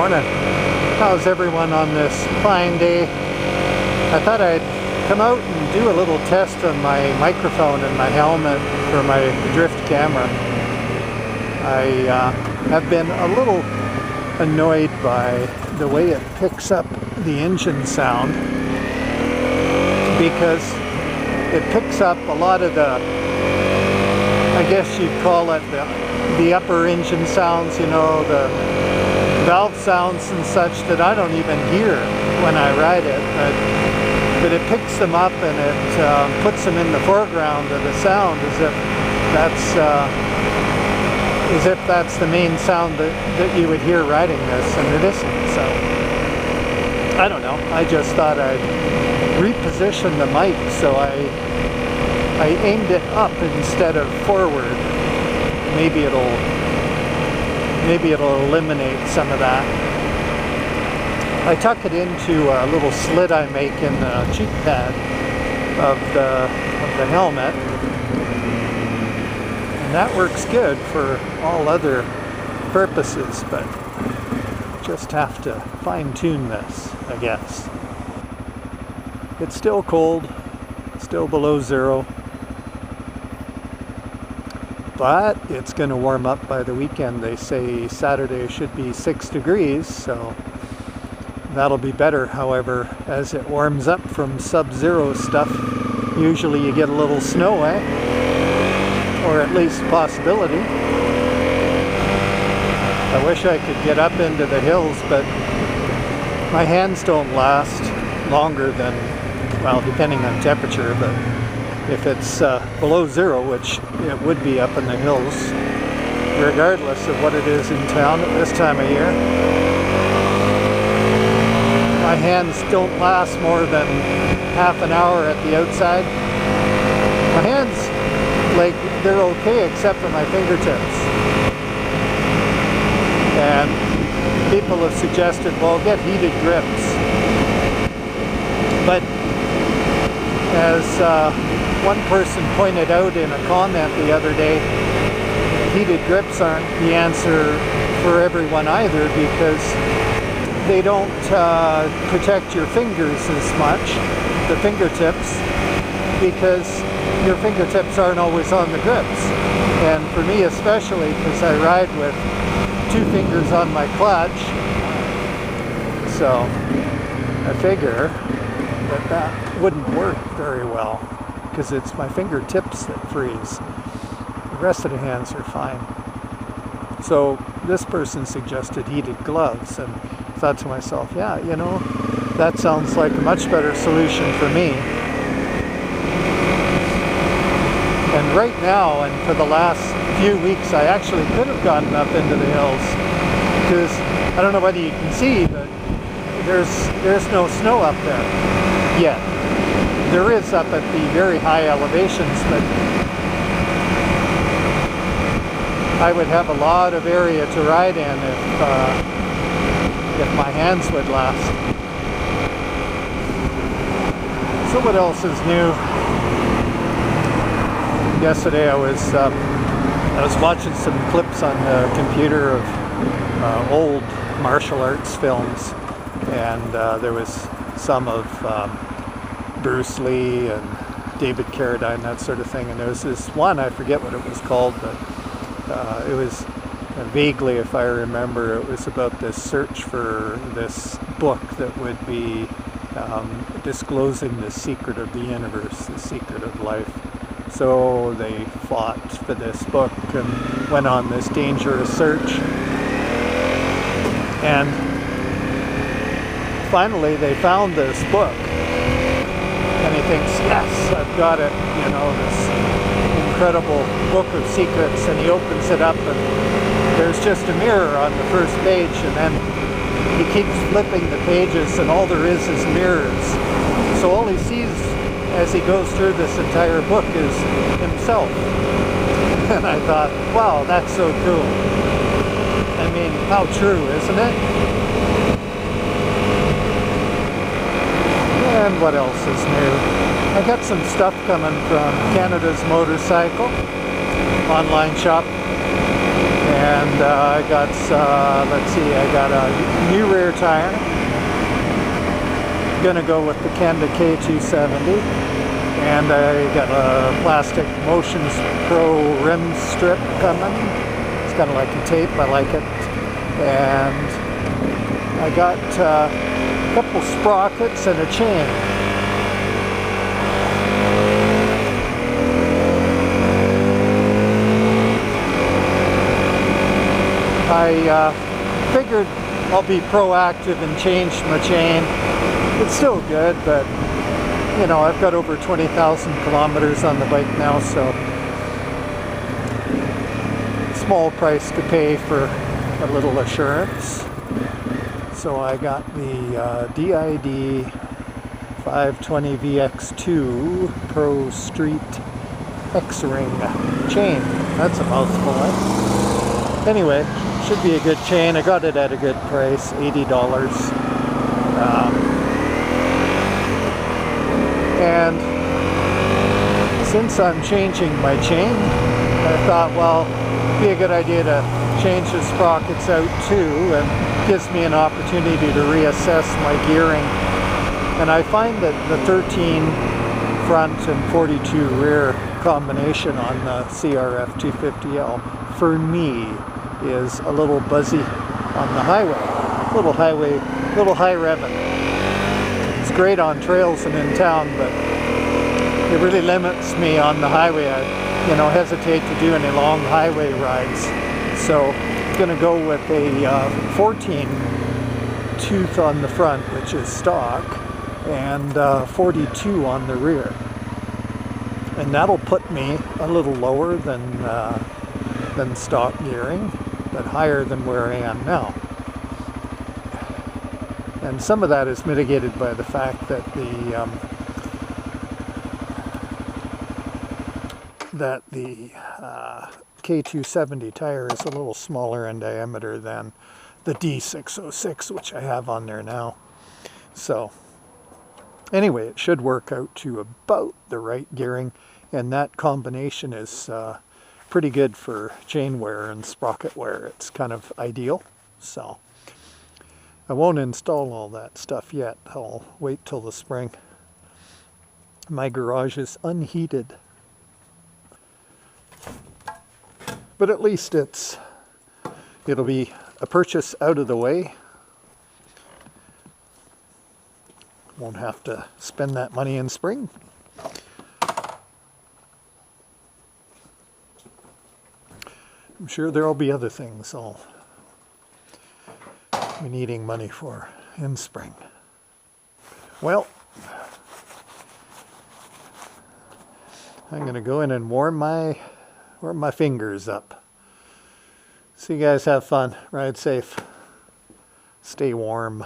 Morning. How's everyone on this fine day? I thought I'd come out and do a little test on my microphone and my helmet for my drift camera. I have been a little annoyed by the way it picks up the engine sound, because it picks up a lot of the, I guess you'd call it the upper engine sounds, you know, the valve sounds and such that I don't even hear when I ride it, but it picks them up and it puts them in the foreground of the sound as if that's the main sound that you would hear riding this, and it isn't. So I don't know, I just thought I'd reposition the mic so I aimed it up instead of forward. Maybe it'll eliminate some of that. I tuck it into a little slit I make in the cheek pad of the helmet, and that works good for all other purposes, but just have to fine-tune this, I guess. It's still cold, still below zero, but it's going to warm up by the weekend. They say Saturday should be 6 degrees, so that'll be better. However, as it warms up from sub-zero stuff, usually you get a little snow, eh? Or at least a possibility. I wish I could get up into the hills, but my hands don't last longer than, well, depending on temperature, but if it's below zero, which it would be up in the hills, regardless of what it is in town at this time of year, my hands don't last more than half an hour at the outside. My hands, like, they're okay except for my fingertips. And people have suggested, well, get heated grips. But as one person pointed out in a comment the other day, heated grips aren't the answer for everyone either, because they don't protect your fingers as much, the fingertips, because your fingertips aren't always on the grips. And for me especially, because I ride with 2 fingers on my clutch, so I figure that wouldn't work very well, because it's my fingertips that freeze. The rest of the hands are fine. So this person suggested heated gloves, and I thought to myself, yeah, you know, that sounds like a much better solution for me. And right now, and for the last few weeks, I actually could have gotten up into the hills, because I don't know whether you can see, but there's no snow up there yet. There is up at the very high elevations, but I would have a lot of area to ride in if my hands would last. So what else is new? Yesterday I was watching some clips on the computer of old martial arts films, and there was some of Bruce Lee and David Carradine, that sort of thing, and there was this one, I forget what it was called, but it was vaguely, if I remember, it was about this search for this book that would be disclosing the secret of the universe, the secret of life. So they fought for this book and went on this dangerous search, and finally they found this book, and he thinks, yes, I've got it, you know, this incredible book of secrets, and he opens it up and there's just a mirror on the first page, and then he keeps flipping the pages and all there is mirrors. So all he sees as he goes through this entire book is himself. And I thought, wow, that's so cool. I mean, how true, isn't it? And what else is new? I got some stuff coming from Canada's Motorcycle online shop, And I got, let's see, I got a new rear tire. Gonna go with the Kenda K270. And I got a plastic Motions Pro rim strip coming. It's kind of like a tape, I like it. And I got a couple sprockets and a chain. I figured I'll be proactive and change my chain. It's still good, but you know, I've got over 20,000 kilometers on the bike now, so small price to pay for a little assurance. So I got the DID 520 VX2 Pro Street X-Ring chain. That's a mouthful, eh? Anyway, should be a good chain. I got it at a good price, $80. And since I'm changing my chain, I thought, well, it'd be a good idea to change the sprockets out too, and gives me an opportunity to reassess my gearing. And I find that the 13 front and 42 rear combination on the CRF250L for me is a little buzzy on the highway, little high revving. It's great on trails and in town, but it really limits me on the highway. I, you know, hesitate to do any long highway rides. So I'm going to go with a 14 tooth on the front, which is stock, and 42 on the rear. And that'll put me a little lower than stock gearing, but higher than where I am now. And some of that is mitigated by the fact that the K270 tire is a little smaller in diameter than the D606, which I have on there now. So anyway, it should work out to about the right gearing, and that combination is pretty good for chain wear and sprocket wear. It's kind of ideal. So I won't install all that stuff yet. I'll wait till the spring. My garage is unheated, but at least it'll be a purchase out of the way. Won't have to spend that money in spring. I'm sure there'll be other things I'll be needing money for in spring. Well, I'm going to go in and warm my fingers up. So you guys have fun, ride safe, stay warm.